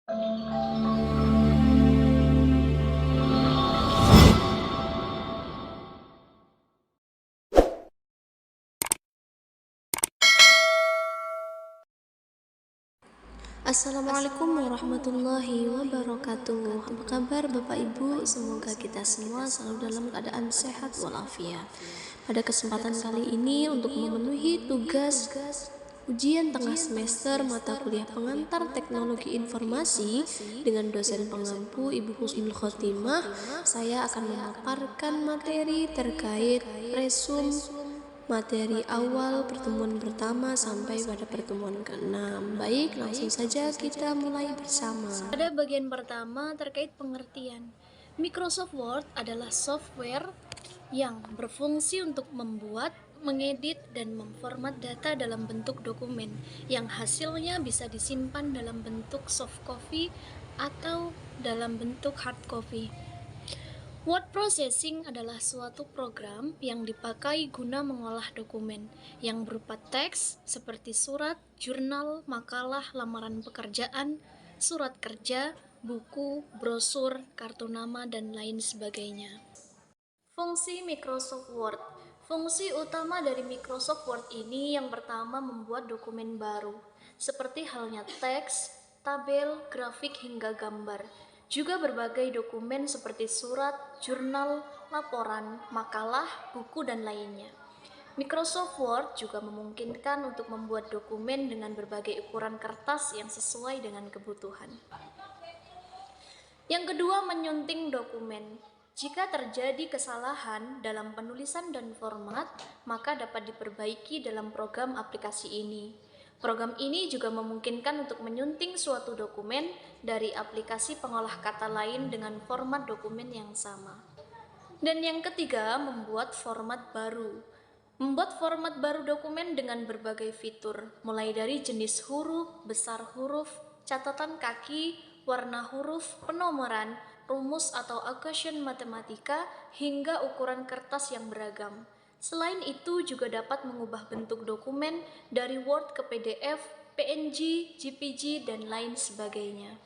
Assalamualaikum warahmatullahi wabarakatuh. Apa kabar Bapak Ibu? Semoga kita semua selalu dalam keadaan sehat walafiat. Pada kesempatan kali ini untuk memenuhi tugas ujian tengah semester mata kuliah pengantar teknologi informasi dengan dosen pengampu Ibu Husnul Khotimah, saya akan memaparkan materi terkait resum materi awal pertemuan pertama sampai pada pertemuan ke-6. Baik, langsung saja kita mulai bersama. Pada bagian pertama terkait pengertian. Microsoft Word adalah software yang berfungsi untuk membuat, mengedit, dan memformat data dalam bentuk dokumen yang hasilnya bisa disimpan dalam bentuk soft copy atau dalam bentuk hard copy. Word processing adalah suatu program yang dipakai guna mengolah dokumen yang berupa teks seperti surat, jurnal, makalah, lamaran pekerjaan, surat kerja, buku, brosur, kartu nama, dan lain sebagainya. Fungsi Microsoft Word. Fungsi utama dari Microsoft Word ini yang pertama membuat dokumen baru, seperti halnya teks, tabel, grafik, hingga gambar. Juga berbagai dokumen seperti surat, jurnal, laporan, makalah, buku, dan lainnya. Microsoft Word juga memungkinkan untuk membuat dokumen dengan berbagai ukuran kertas yang sesuai dengan kebutuhan. Yang kedua, menyunting dokumen. Jika terjadi kesalahan dalam penulisan dan format, maka dapat diperbaiki dalam program aplikasi ini. Program ini juga memungkinkan untuk menyunting suatu dokumen dari aplikasi pengolah kata lain dengan format dokumen yang sama. Dan yang ketiga, membuat format baru. Membuat format baru dokumen dengan berbagai fitur, mulai dari jenis huruf, besar huruf, catatan kaki, warna huruf, penomoran, rumus atau equation matematika, hingga ukuran kertas yang beragam. Selain itu juga dapat mengubah bentuk dokumen dari Word ke PDF, PNG, JPG, dan lain sebagainya.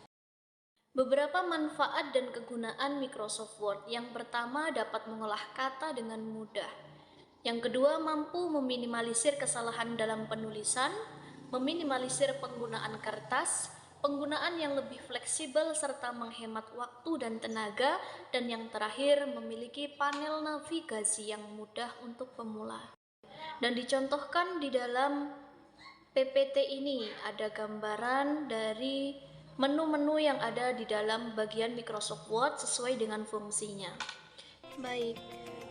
Beberapa manfaat dan kegunaan Microsoft Word. Yang pertama, dapat mengolah kata dengan mudah. Yang kedua, mampu meminimalisir kesalahan dalam penulisan, meminimalisir penggunaan kertas, penggunaan yang lebih fleksibel serta menghemat waktu dan tenaga, dan yang terakhir memiliki panel navigasi yang mudah untuk pemula. Dan dicontohkan di dalam PPT ini ada gambaran dari menu-menu yang ada di dalam bagian Microsoft Word sesuai dengan fungsinya. Baik,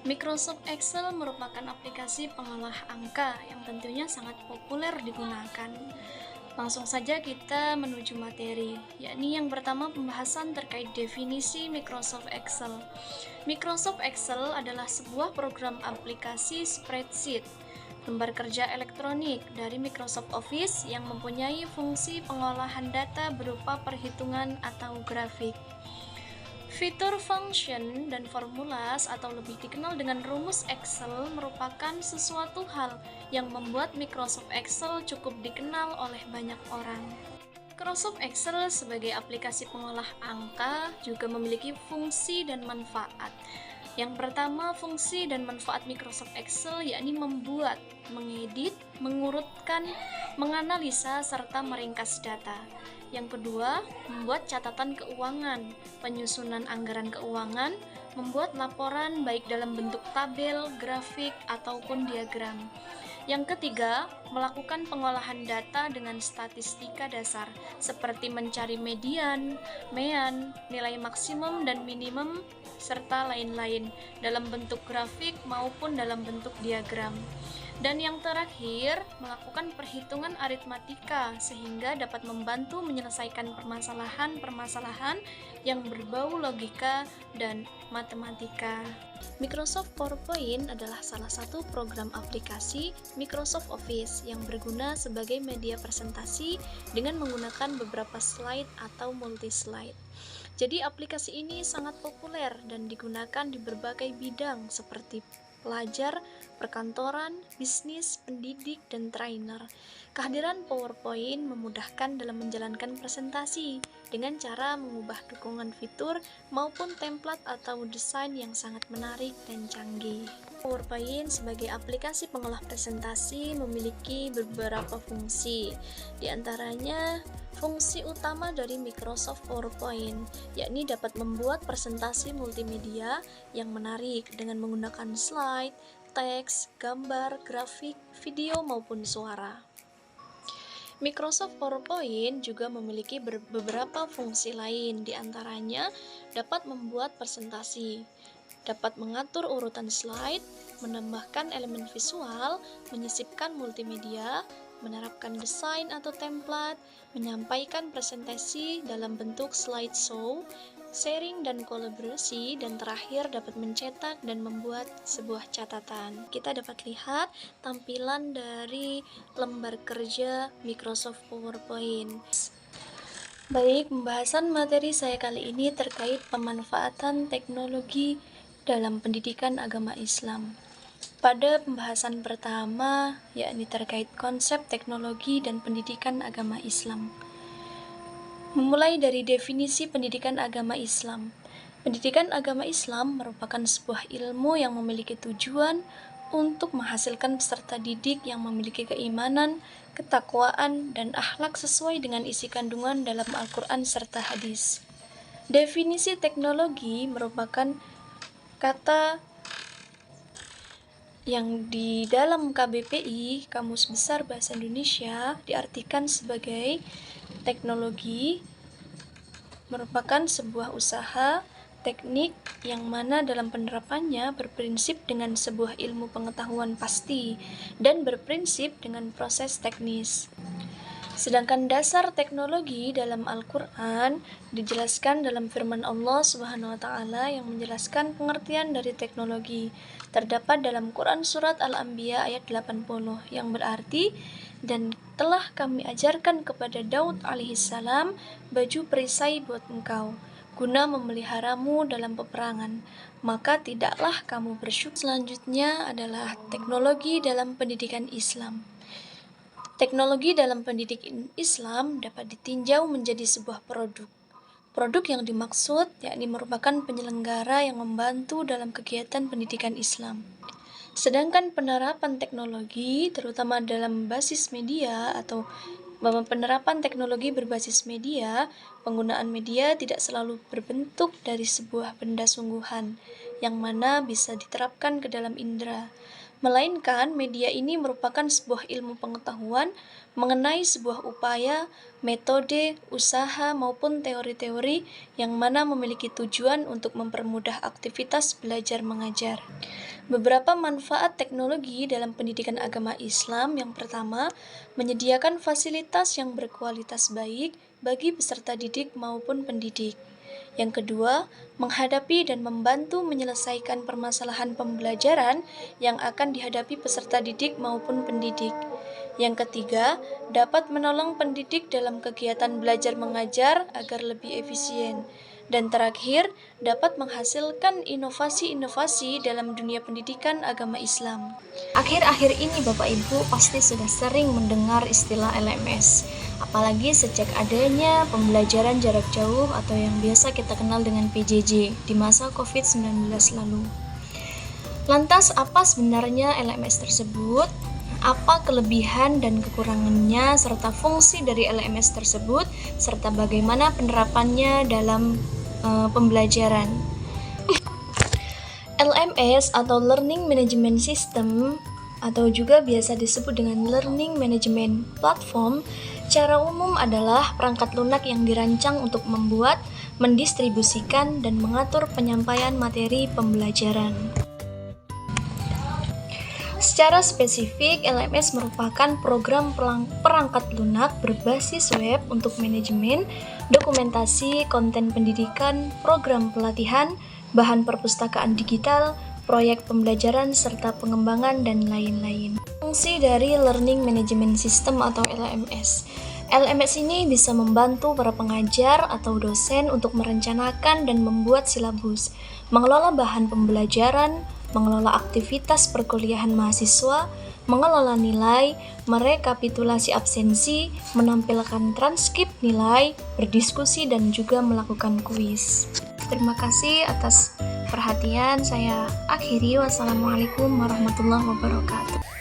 Microsoft Excel merupakan aplikasi pengolah angka yang tentunya sangat populer digunakan. Langsung saja kita menuju materi, yakni yang pertama pembahasan terkait definisi Microsoft Excel. Microsoft Excel adalah sebuah program aplikasi spreadsheet, lembar kerja elektronik dari Microsoft Office yang mempunyai fungsi pengolahan data berupa perhitungan atau grafik. Fitur function dan formulas atau lebih dikenal dengan rumus Excel merupakan sesuatu hal yang membuat Microsoft Excel cukup dikenal oleh banyak orang. Microsoft Excel sebagai aplikasi pengolah angka juga memiliki fungsi dan manfaat. Yang pertama, fungsi dan manfaat Microsoft Excel yakni membuat, mengedit, mengurutkan, menganalisa, serta meringkas data. Yang kedua, membuat catatan keuangan, penyusunan anggaran keuangan, membuat laporan baik dalam bentuk tabel, grafik, ataupun diagram. Yang ketiga, melakukan pengolahan data dengan statistika dasar, seperti mencari median, mean, nilai maksimum dan minimum, serta lain-lain, dalam bentuk grafik maupun dalam bentuk diagram. Dan yang terakhir, melakukan perhitungan aritmatika sehingga dapat membantu menyelesaikan permasalahan-permasalahan yang berbau logika dan matematika. Microsoft PowerPoint adalah salah satu program aplikasi Microsoft Office yang berguna sebagai media presentasi dengan menggunakan beberapa slide atau multi-slide. Jadi aplikasi ini sangat populer dan digunakan di berbagai bidang seperti pelajar, perkantoran, bisnis, pendidik, dan trainer. Kehadiran PowerPoint memudahkan dalam menjalankan presentasi, dengan cara mengubah dukungan fitur maupun template atau desain yang sangat menarik dan canggih. PowerPoint sebagai aplikasi pengolah presentasi memiliki beberapa fungsi. Di antaranya, fungsi utama dari Microsoft PowerPoint, yakni dapat membuat presentasi multimedia yang menarik dengan menggunakan slide, teks, gambar, grafik, video maupun suara. Microsoft PowerPoint juga memiliki beberapa fungsi lain, di antaranya dapat membuat presentasi, dapat mengatur urutan slide, menambahkan elemen visual, menyisipkan multimedia, menerapkan desain atau template, menyampaikan presentasi dalam bentuk slideshow, sharing dan kolaborasi, dan terakhir dapat mencetak dan membuat sebuah catatan. Kita dapat lihat tampilan dari lembar kerja Microsoft PowerPoint. Baik, pembahasan materi saya kali ini terkait pemanfaatan teknologi dalam pendidikan agama Islam. Pada pembahasan pertama, yakni terkait konsep teknologi dan pendidikan agama Islam. Memulai dari definisi pendidikan agama Islam. Pendidikan agama Islam merupakan sebuah ilmu yang memiliki tujuan untuk menghasilkan peserta didik yang memiliki keimanan, ketakwaan, dan akhlak sesuai dengan isi kandungan dalam Al-Quran serta hadis. Definisi teknologi merupakan kata yang di dalam KBPI, Kamus Besar Bahasa Indonesia, diartikan sebagai teknologi merupakan sebuah usaha teknik yang mana dalam penerapannya berprinsip dengan sebuah ilmu pengetahuan pasti dan berprinsip dengan proses teknis. Sedangkan dasar teknologi dalam Al-Quran dijelaskan dalam firman Allah Subhanahu wa Ta'ala yang menjelaskan pengertian dari teknologi. Terdapat dalam Quran Surat Al-Anbiya ayat 80 yang berarti, dan telah kami ajarkan kepada Daud alaihissalam baju perisai buat engkau, guna memeliharamu dalam peperangan, maka tidaklah kamu bersyukur. Selanjutnya adalah teknologi dalam pendidikan Islam. Teknologi dalam pendidikan Islam dapat ditinjau menjadi sebuah produk. Produk yang dimaksud yakni merupakan penyelenggara yang membantu dalam kegiatan pendidikan Islam. Sedangkan penerapan teknologi, terutama dalam basis media atau penerapan teknologi berbasis media, penggunaan media tidak selalu berbentuk dari sebuah benda sungguhan, yang mana bisa diterapkan ke dalam indera. Melainkan, media ini merupakan sebuah ilmu pengetahuan mengenai sebuah upaya, metode, usaha, maupun teori-teori yang mana memiliki tujuan untuk mempermudah aktivitas belajar mengajar. Beberapa manfaat teknologi dalam pendidikan agama Islam. Yang pertama, menyediakan fasilitas yang berkualitas baik bagi peserta didik maupun pendidik. Yang kedua, menghadapi dan membantu menyelesaikan permasalahan pembelajaran yang akan dihadapi peserta didik maupun pendidik. Yang ketiga, dapat menolong pendidik dalam kegiatan belajar mengajar agar lebih efisien. Dan terakhir, dapat menghasilkan inovasi-inovasi dalam dunia pendidikan agama Islam. Akhir-akhir ini Bapak Ibu pasti sudah sering mendengar istilah LMS, apalagi sejak adanya pembelajaran jarak jauh atau yang biasa kita kenal dengan PJJ di masa COVID-19 lalu. Lantas, apa sebenarnya LMS tersebut? Apa kelebihan dan kekurangannya, serta fungsi dari LMS tersebut, serta bagaimana penerapannya dalam pembelajaran. LMS atau Learning Management System atau juga biasa disebut dengan Learning Management Platform secara umum adalah perangkat lunak yang dirancang untuk membuat, mendistribusikan, dan mengatur penyampaian materi pembelajaran. Secara spesifik, LMS merupakan program perangkat lunak berbasis web untuk manajemen, dokumentasi, konten pendidikan, program pelatihan, bahan perpustakaan digital, proyek pembelajaran, serta pengembangan, dan lain-lain. Fungsi dari Learning Management System atau LMS. LMS ini bisa membantu para pengajar atau dosen untuk merencanakan dan membuat silabus, mengelola bahan pembelajaran, mengelola aktivitas perkuliahan mahasiswa, mengelola nilai, merekapitulasi absensi, menampilkan transkrip nilai, berdiskusi, dan juga melakukan kuis. Terima kasih atas perhatian. Saya akhiri. Wassalamualaikum warahmatullahi wabarakatuh.